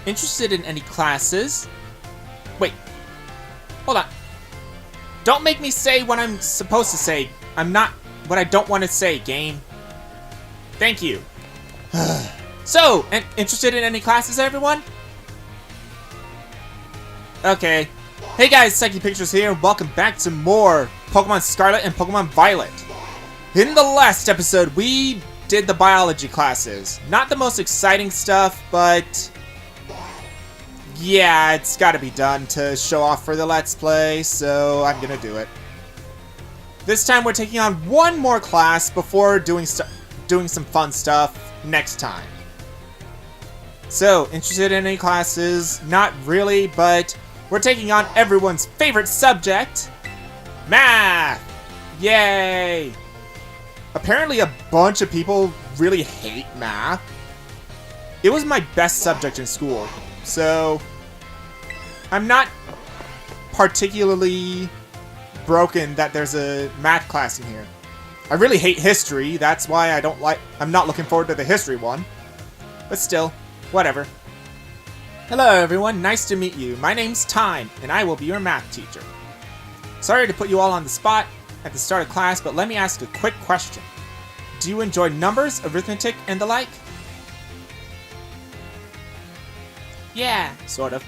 Interested in any classes? Wait. Hold on. Don't make me say what I'm supposed to say. I'm not what I don't want to say, game. Thank you. So, interested in any classes, everyone? Okay. Hey guys, Psyche Pictures here. Welcome back to more Pokemon Scarlet and Pokemon Violet. In the last episode, we did the biology classes. Not the most exciting stuff, but yeah, it's gotta be done to show off for the Let's Play, so I'm gonna do it. This time we're taking on one more class before doing some fun stuff next time. So, interested in any classes? Not really, but we're taking on everyone's favorite subject, math! Yay! Apparently a bunch of people really hate math. It was my best subject in school, so I'm not particularly broken that there's a math class in here. I really hate history, that's why I'm not looking forward to the history one. But still, whatever. Hello everyone, nice to meet you. My name's Time, and I will be your math teacher. Sorry to put you all on the spot at the start of class, but let me ask a quick question. Do you enjoy numbers, arithmetic, and the like? Yeah, sort of.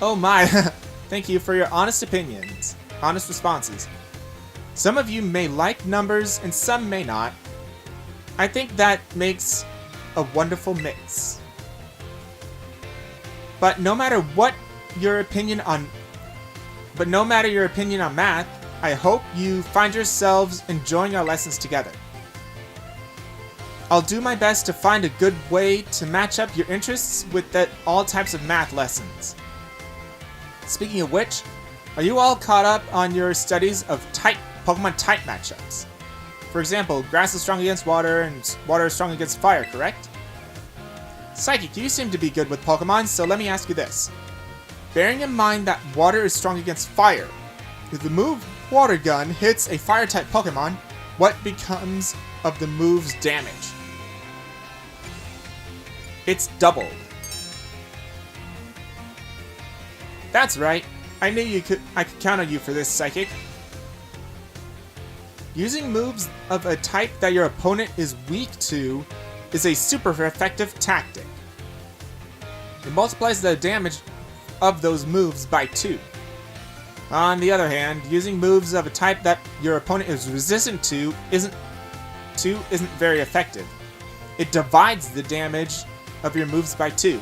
Oh my, thank you for your honest opinions. Honest responses. Some of you may like numbers, and some may not. I think that makes a wonderful mix. But no matter your opinion on math, I hope you find yourselves enjoying our lessons together. I'll do my best to find a good way to match up your interests with all types of math lessons. Speaking of which, are you all caught up on your studies of Pokemon type matchups? For example, grass is strong against water, and water is strong against fire, correct? Psychic, you seem to be good with Pokemon, so let me ask you this. Bearing in mind that water is strong against fire, if the move Water Gun hits a fire-type Pokemon, what becomes of the move's damage? It's doubled. That's right. I knew I could count on you for this, Psychic. Using moves of a type that your opponent is weak to is a super effective tactic. It multiplies the damage of those moves by 2. On the other hand, using moves of a type that your opponent is resistant to isn't very effective. It divides the damage of your moves by 2.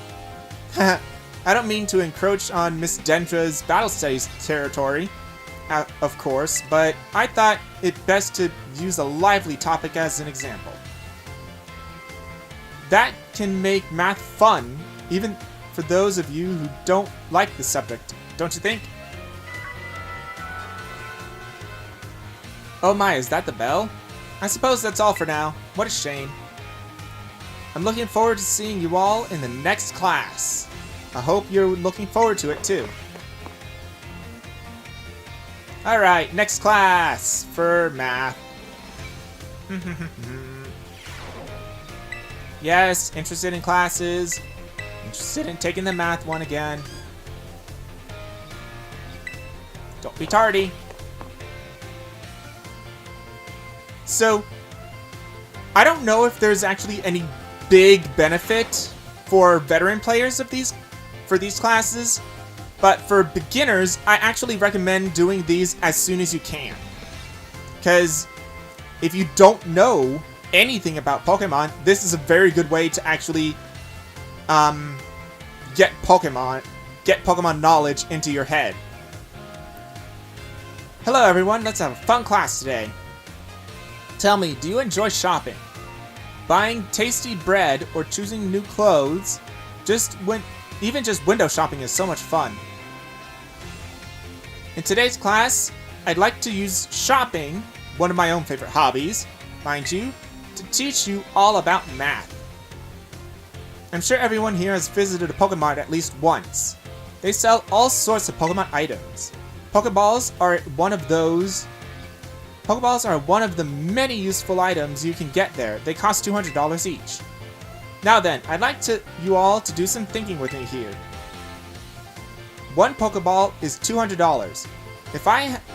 I don't mean to encroach on Miss Dendra's battle studies territory, of course, but I thought it best to use a lively topic as an example. That can make math fun, even for those of you who don't like the subject, don't you think? Oh my, is that the bell? I suppose that's all for now. What a shame. I'm looking forward to seeing you all in the next class. I hope you're looking forward to it too. Alright, next class for math. Yes, interested in classes. Interested in taking the math one again. Don't be tardy. So, I don't know if there's actually any big benefit for veteran players for these classes, but for beginners, I actually recommend doing these as soon as you can. Because if you don't know anything about Pokemon, this is a very good way to actually get Pokemon knowledge into your head. Hello everyone, let's have a fun class today. Tell me, do you enjoy shopping? Buying tasty bread or choosing new clothes? Even just window shopping is so much fun. In today's class, I'd like to use shopping, one of my own favorite hobbies, mind you, to teach you all about math. I'm sure everyone here has visited a Pokemart at least once. They sell all sorts of Pokemon items. Pokeballs are one of the many useful items you can get there. They cost $200 each. Now then, I'd like you all to do some thinking with me here. One Pokeball is $200.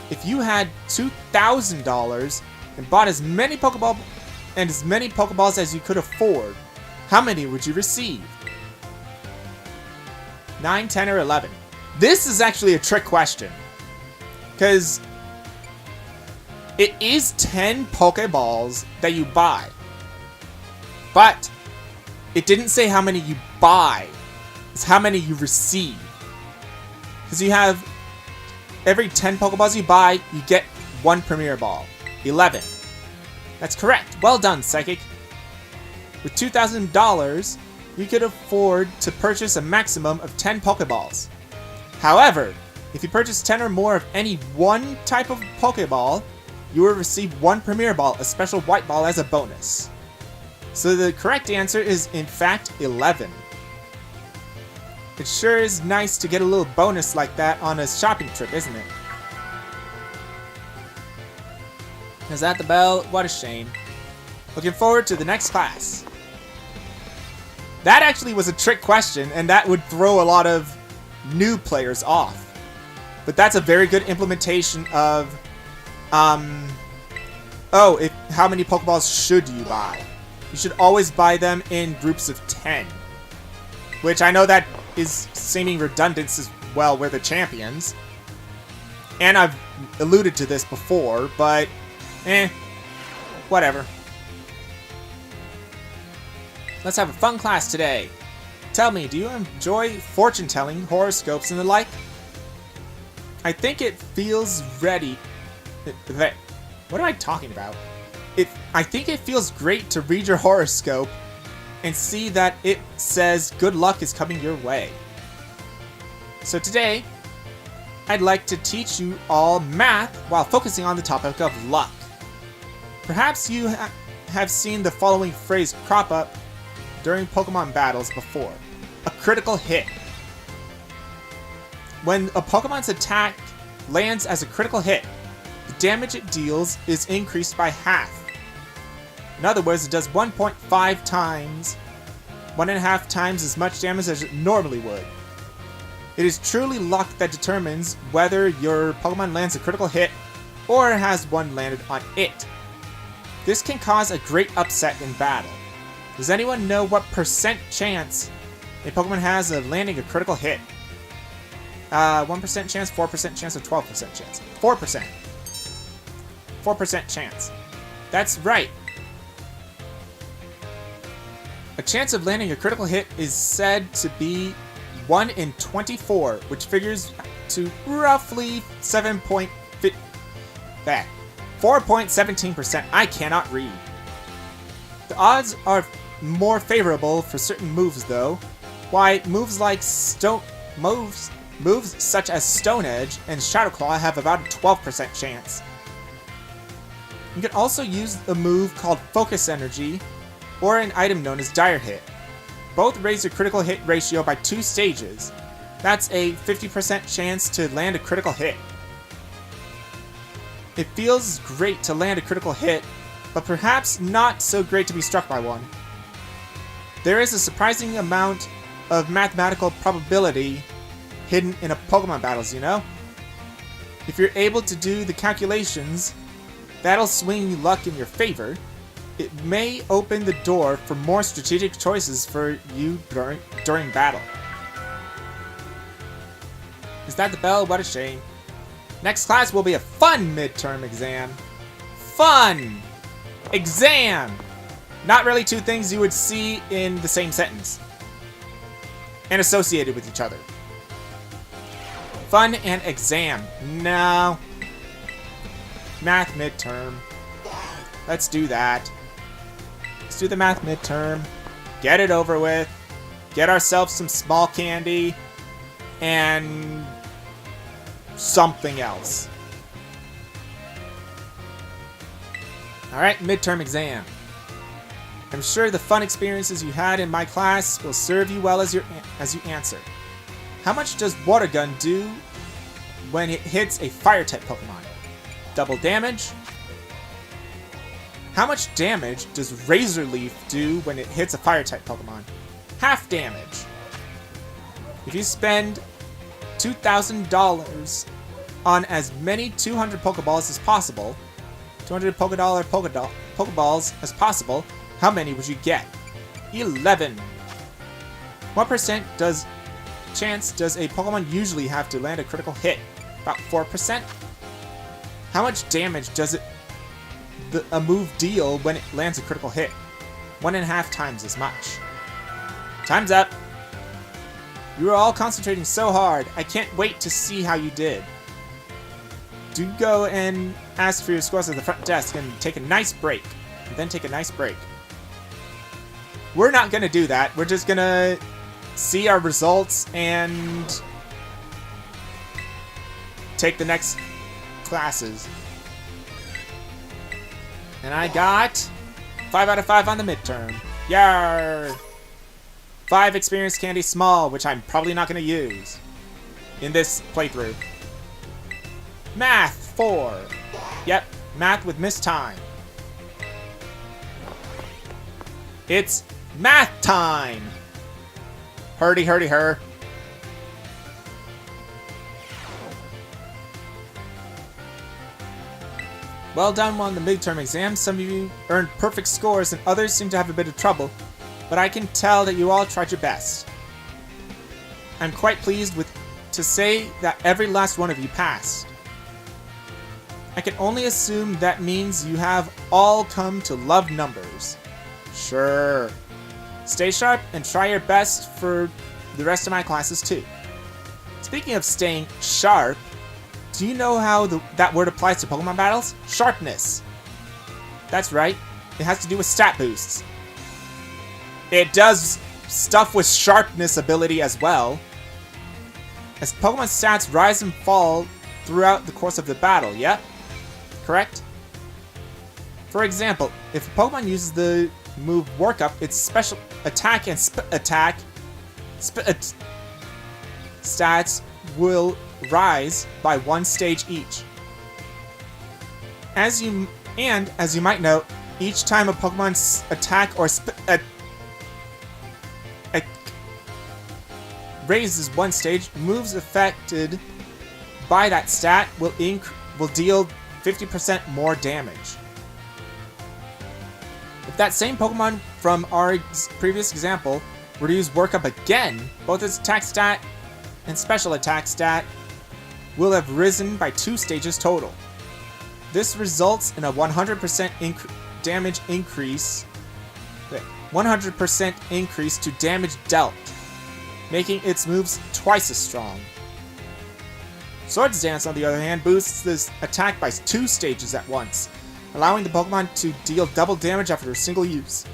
If you had $2,000 and bought as many Pokeballs as you could afford, how many would you receive? 9, 10, or 11? This is actually a trick question, because it is 10 Pokeballs that you buy, but it didn't say how many you buy. It's how many you receive. Because you have every 10 Pokeballs you buy, you get 1 Premier Ball. 11. That's correct. Well done, Psychic. With $2,000, you could afford to purchase a maximum of 10 Pokeballs. However, if you purchase 10 or more of any one type of Pokeball, you will receive 1 Premier Ball, a special white ball, as a bonus. So the correct answer is, in fact, 11. It sure is nice to get a little bonus like that on a shopping trip, isn't it? Is that the bell? What a shame. Looking forward to the next class. That actually was a trick question, and that would throw a lot of new players off. But that's a very good implementation of, how many Pokeballs should you buy? You should always buy them in groups of 10. Which I know that is seeming redundant as well, we're the champions. And I've alluded to this before, but whatever. Let's have a fun class today. Tell me, do you enjoy fortune telling, horoscopes, and the like? I think it feels ready. What am I talking about? I think it feels great to read your horoscope and see that it says good luck is coming your way. So today, I'd like to teach you all math while focusing on the topic of luck. Perhaps you have seen the following phrase crop up during Pokemon battles before. A critical hit. When a Pokemon's attack lands as a critical hit, the damage it deals is increased by half. In other words, it does 1.5 times, 1.5 times as much damage as it normally would. It is truly luck that determines whether your Pokemon lands a critical hit or has one landed on it. This can cause a great upset in battle. Does anyone know what percent chance a Pokemon has of landing a critical hit? 1% chance, 4% chance, or 12% chance? 4%. 4% chance. That's right. A chance of landing a critical hit is said to be 1 in 24, which figures to roughly 4.17%. I cannot read. The odds are more favorable for certain moves, though. Why, moves such as Stone Edge and Shadow Claw have about a 12% chance. You can also use a move called Focus Energy, or an item known as Dire Hit. Both raise your critical hit ratio by 2 stages. That's a 50% chance to land a critical hit. It feels great to land a critical hit, but perhaps not so great to be struck by one. There is a surprising amount of mathematical probability hidden in a Pokemon battles, you know? If you're able to do the calculations, that'll swing luck in your favor. It may open the door for more strategic choices for you during battle. Is that the bell? What a shame. Next class will be a fun midterm exam. Fun! Exam! Not really two things you would see in the same sentence. And associated with each other. Fun and exam. No. Math midterm. Let's do that. Let's do the math midterm. Get it over with. Get ourselves some small candy. And something else. Alright, midterm exam. I'm sure the fun experiences you had in my class will serve you well as you answer. How much does Water Gun do when it hits a Fire-type Pokemon? Double damage? How much damage does Razor Leaf do when it hits a Fire-type Pokemon? Half damage. If you spend $2,000 on as many 200 Pokeballs as possible, 200 Pokeballs as possible, how many would you get? 11. What percent chance does a Pokemon usually have to land a critical hit? About 4%. How much damage does a move deal when it lands a critical hit? 1.5 times as much. Time's up. You are all concentrating so hard. I can't wait to see how you did. Do go and ask for your scores at the front desk and take a nice break. And then take a nice break. We're not going to do that. We're just going to see our results and take the next classes. And I got 5 out of 5 on the midterm. Yar! 5 experience candy small, which I'm probably not going to use in this playthrough. Math 4. Yep, math with missed time. It's math time! Hurdy, hurdy, her. Well done on the midterm exam. Some of you earned perfect scores and others seem to have a bit of trouble, but I can tell that you all tried your best. I'm quite pleased to say that every last one of you passed. I can only assume that means you have all come to love numbers. Sure. Stay sharp and try your best for the rest of my classes too. Speaking of staying sharp, do you know how that word applies to Pokemon battles? Sharpness. That's right. It has to do with stat boosts. It does stuff with sharpness ability as well. As Pokemon stats rise and fall throughout the course of the battle, yep? Correct? For example, if a Pokemon uses the move Workup, its special attack and stats will rise by 1 stage each. As you might know, each time a Pokemon's attack or raises 1 stage, moves affected by that stat will deal 50% more damage. If that same Pokemon from our previous example were to use Workup again, both its attack stat and special attack stat will have risen by 2 stages total. This results in a 100% damage increase. 100% increase to damage dealt, making its moves twice as strong. Swords Dance, on the other hand, boosts this attack by 2 stages at once, allowing the Pokemon to deal double damage after a single use.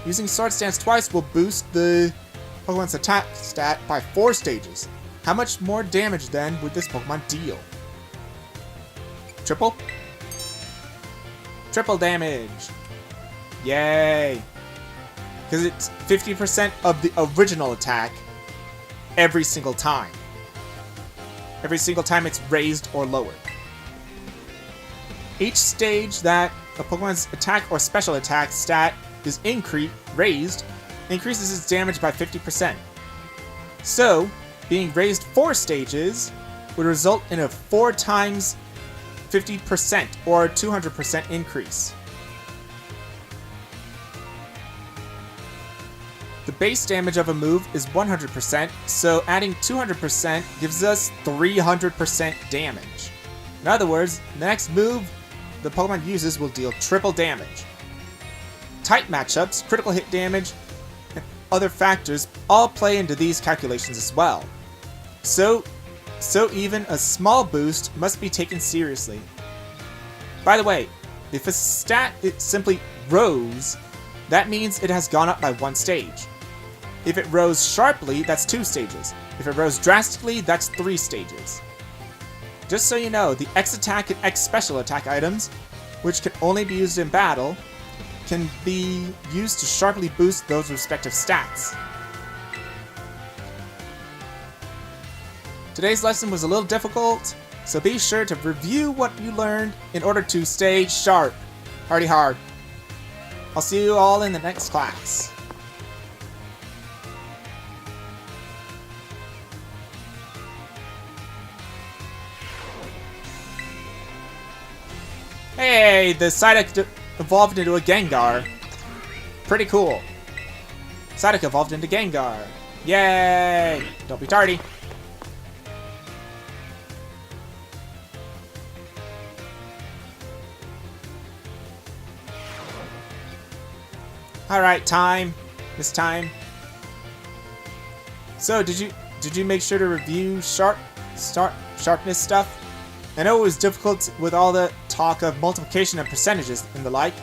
Using Swords Dance twice will boost the Pokemon's attack stat by 4 stages. How much more damage then would this Pokemon deal? Triple? Triple damage! Yay! Because it's 50% of the original attack every single time. Every single time it's raised or lowered. Each stage that a Pokemon's attack or special attack stat is raised, increases its damage by 50%. So, being raised 4 stages would result in a 4 times 50% or 200% increase. The base damage of a move is 100%, so adding 200% gives us 300% damage. In other words, the next move the Pokemon uses will deal triple damage. Type matchups, critical hit damage, and other factors all play into these calculations as well. So even a small boost must be taken seriously. By the way, if a stat simply rose, that means it has gone up by 1 stage. If it rose sharply, that's 2 stages. If it rose drastically, that's 3 stages. Just so you know, the X attack and X special attack items, which can only be used in battle, can be used to sharply boost those respective stats. Today's lesson was a little difficult, so be sure to review what you learned in order to stay sharp. Party hard. I'll see you all in the next class. Hey, the Psyduck evolved into a Gengar. Pretty cool. Psyduck evolved into Gengar. Yay! Don't be tardy. Alright, time. This time. So, did you make sure to review sharpness stuff? I know it was difficult with all the talk of multiplication and percentages and the like,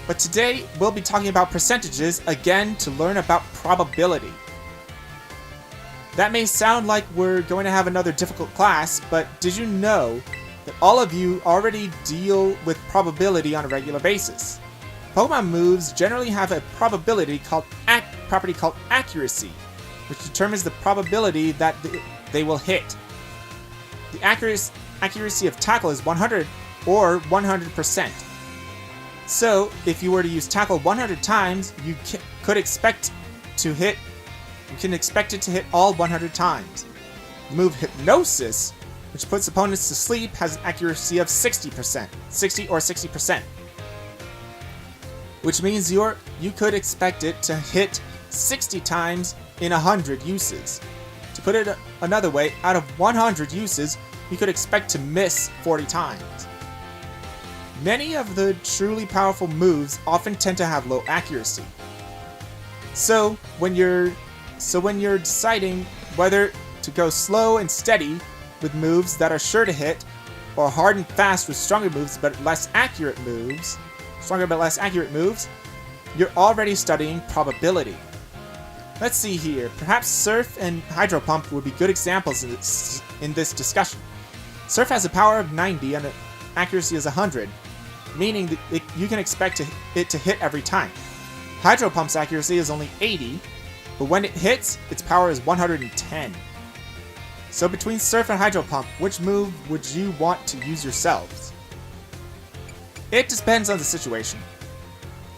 but today we'll be talking about percentages again to learn about probability. That may sound like we're going to have another difficult class, but did you know that all of you already deal with probability on a regular basis? Pokemon moves generally have a property called accuracy, which determines the probability that they will hit. The accuracy of tackle is 100 or 100%. So, if you were to use tackle 100 times, you can expect it to hit all 100 times. The move Hypnosis, which puts opponents to sleep, has an accuracy of 60%, 60 or 60%. Which means you could expect it to hit 60 times in 100 uses. To put it another way, out of 100 uses, you could expect to miss 40 times. Many of the truly powerful moves often tend to have low accuracy. So when you're deciding whether to go slow and steady with moves that are sure to hit, or hard and fast with stronger but less accurate moves, you're already studying probability. Let's see here. Perhaps Surf and Hydro Pump would be good examples in this discussion. Surf has a power of 90 and an accuracy is 100, meaning that you can expect it to hit every time. Hydro Pump's accuracy is only 80, but when it hits, its power is 110. So between Surf and Hydro Pump, which move would you want to use yourselves? It depends on the situation.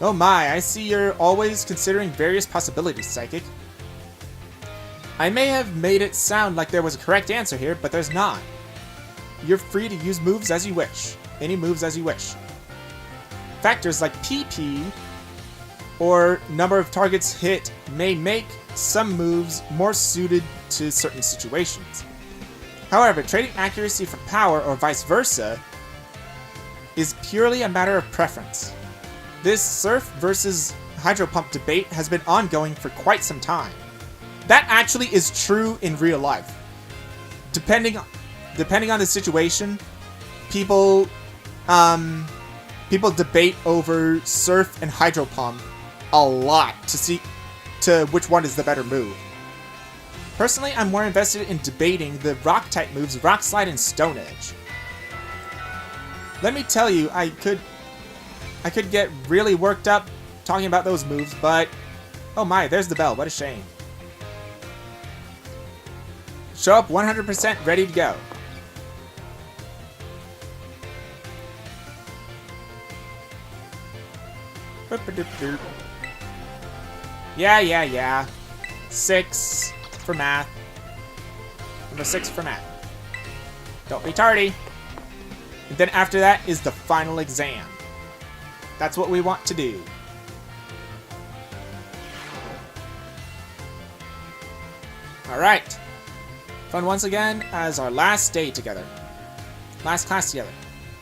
Oh my, I see you're always considering various possibilities, Psychic. I may have made it sound like there was a correct answer here, but there's not. You're free to use moves as you wish. Any moves as you wish. Factors like PP or number of targets hit may make some moves more suited to certain situations. However, trading accuracy for power or vice versa is purely a matter of preference. This Surf versus Hydro Pump debate has been ongoing for quite some time. That actually is true in real life. Depending on the situation, people debate over Surf and Hydro Pump a lot to which one is the better move. Personally, I'm more invested in debating the Rock-type moves Rock Slide and Stone Edge. Let me tell you, I could get really worked up talking about those moves, but oh my, there's the bell. What a shame. Show up 100% ready to go. Yeah. 6 for math. Number 6 for math. Don't be tardy. And then after that is the final exam. That's what we want to do. Alright. Fun once again as our last day together. Last class together.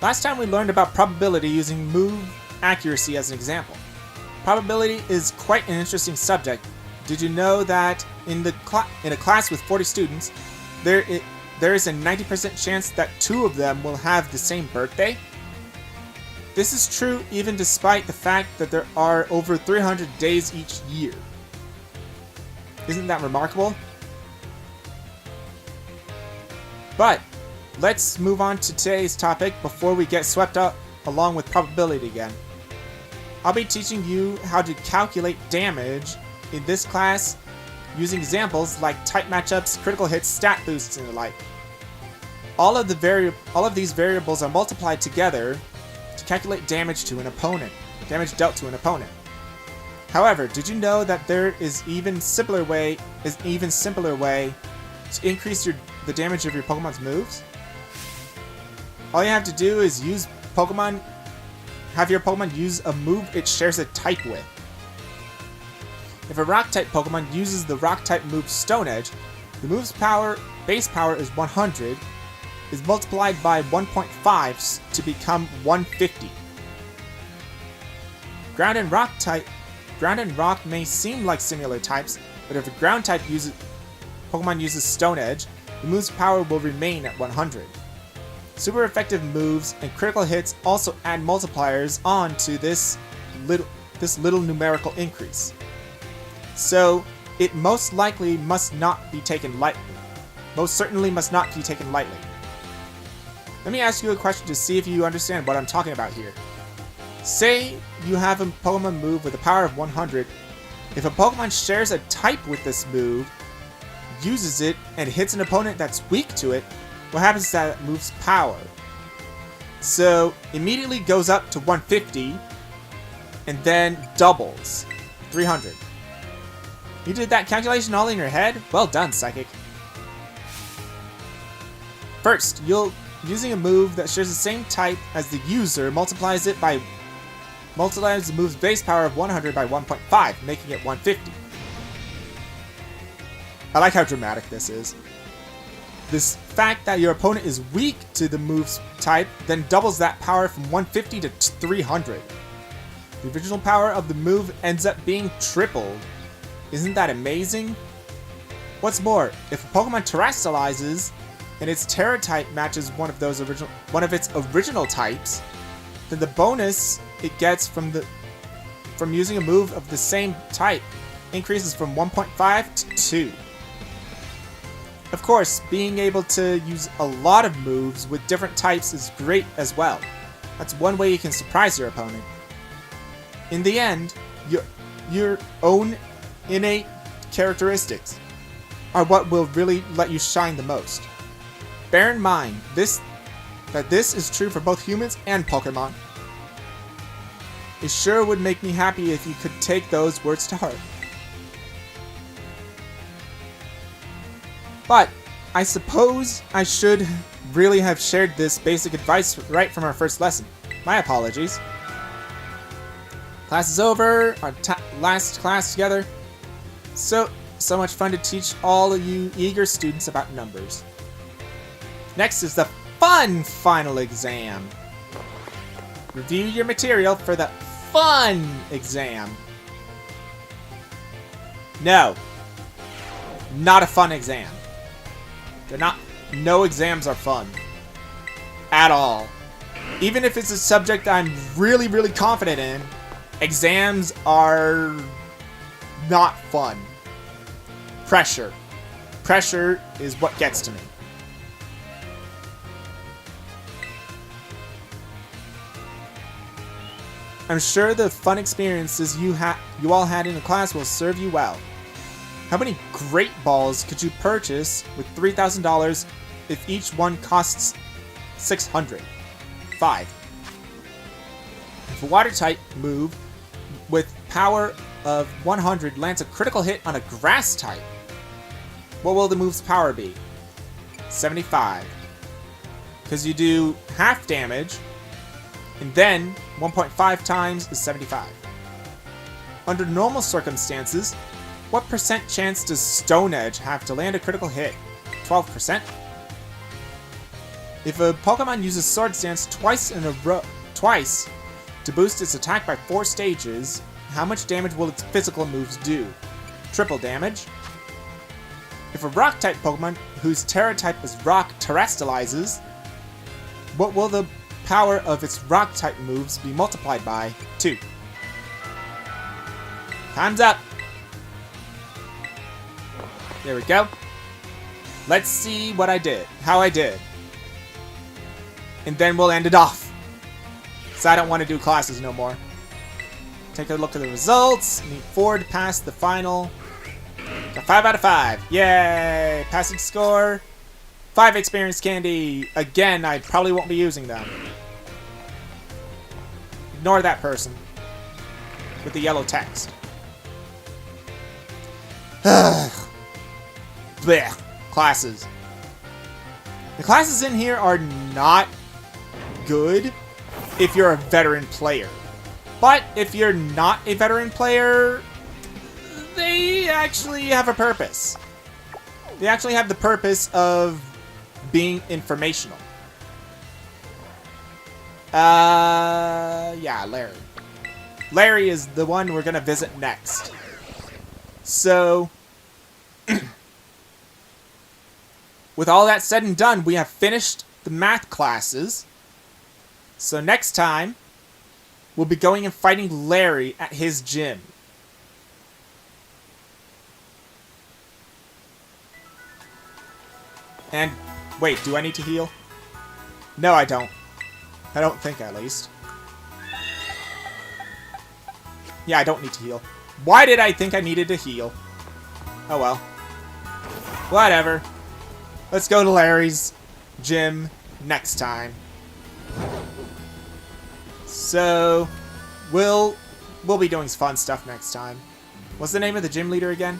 Last time we learned about probability using move accuracy as an example. Probability is quite an interesting subject. Did you know that in a class with 40 students, there is a 90% chance that 2 of them will have the same birthday? This is true even despite the fact that there are over 300 days each year. Isn't that remarkable? But let's move on to today's topic before we get swept up along with probability again. I'll be teaching you how to calculate damage in this class using examples like type matchups, critical hits, stat boosts, and the like. All of these variables are multiplied together to to calculate damage to an opponent. Damage dealt to an opponent. However, did you know that there is an even simpler way to increase the damage of your Pokemon's moves? All you have to do is have your Pokemon use a move it shares a type with. If a Rock-type Pokemon uses the Rock-type move Stone Edge, the move's base power is 100, is multiplied by 1.5 to become 150. Ground and Rock may seem like similar types, but if a Ground-type Pokemon uses Stone Edge, the move's power will remain at 100. Super effective moves and critical hits also add multipliers on to this little numerical increase. So, it most certainly must not be taken lightly. Let me ask you a question to see if you understand what I'm talking about here. Say you have a Pokemon move with a power of 100. If a Pokemon shares a type with this move, uses it, and hits an opponent that's weak to it, what happens to that move's power? So, immediately goes up to 150, and then doubles. 300. You did that calculation all in your head? Well done, Psychic. First, using a move that shares the same type as the user multiplies the move's base power of 100 by 1.5, making it 150. I like how dramatic this is. This fact that your opponent is weak to the move's type then doubles that power from 150 to 300. The original power of the move ends up being tripled. Isn't that amazing? What's more, if a Pokemon terrestrializes and its Terra type matches one of its original types, then the bonus it gets from using a move of the same type increases from 1.5 to 2. Of course, being able to use a lot of moves with different types is great as well. That's one way you can surprise your opponent. In the end, your own innate characteristics are what will really let you shine the most. Bear in mind that this is true for both humans and Pokemon. It sure would make me happy if you could take those words to heart. But I suppose I should really have shared this basic advice right from our first lesson. My apologies. Class is over, our last class together. So much fun to teach all of you eager students about numbers. Next is the fun final exam. Review your material for the fun exam. No, not a fun exam. No exams are fun. At all. Even if it's a subject I'm really, really confident in, exams are not fun. Pressure. Pressure is what gets to me. I'm sure the fun experiences you all had in the class will serve you well. How many Great Balls could you purchase with $3,000 if each one costs $600? 5. If a Water-type move with power of 100 lands a critical hit on a Grass-type, what will the move's power be? 75. Because you do half damage, and then 1.5 times is 75. Under normal circumstances, what percent chance does Stone Edge have to land a critical hit? 12%? If a Pokemon uses Swords Dance twice to boost its attack by 4 stages, how much damage will its physical moves do? Triple damage? If a Rock-type Pokemon whose Terra type is Rock terrestrializes, what will the power of its Rock-type moves be multiplied by? 2. Time's up! There we go. Let's see what I did. How I did. And then we'll end it off. So I don't want to do classes no more. Take a look at the results. Need 4 to pass the final. Got 5 out of 5. Yay! Passing score. 5 experience candy. Again, I probably won't be using them. ignore that person with the yellow text. Blech. Classes. The classes in here are not good if you're a veteran player. But if you're not a veteran player, they actually have a purpose. They actually have the purpose of being informational. Yeah, Larry. Larry is the one we're gonna visit next. So, with all that said and done, we have finished the math classes. So next time, we'll be going and fighting Larry at his gym. And, wait, do I need to heal? No, I don't. I don't think, at least. Yeah, I don't need to heal. Why did I think I needed to heal? Oh well. Whatever. Let's go to Larry's gym next time. So, we'll be doing fun stuff next time. What's the name of the gym leader again?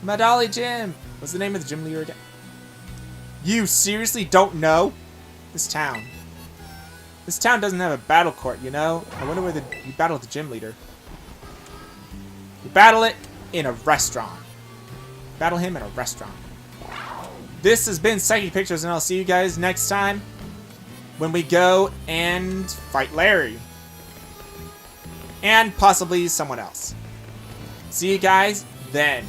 Madali Gym! What's the name of the gym leader again? You seriously don't know? This town. This town doesn't have a battle court, you know? I wonder where you battle the gym leader. You battle it in a restaurant. Battle him in a restaurant. This has been Psychic Pictures, and I'll see you guys next time when we go and fight Larry. And possibly someone else. See you guys then.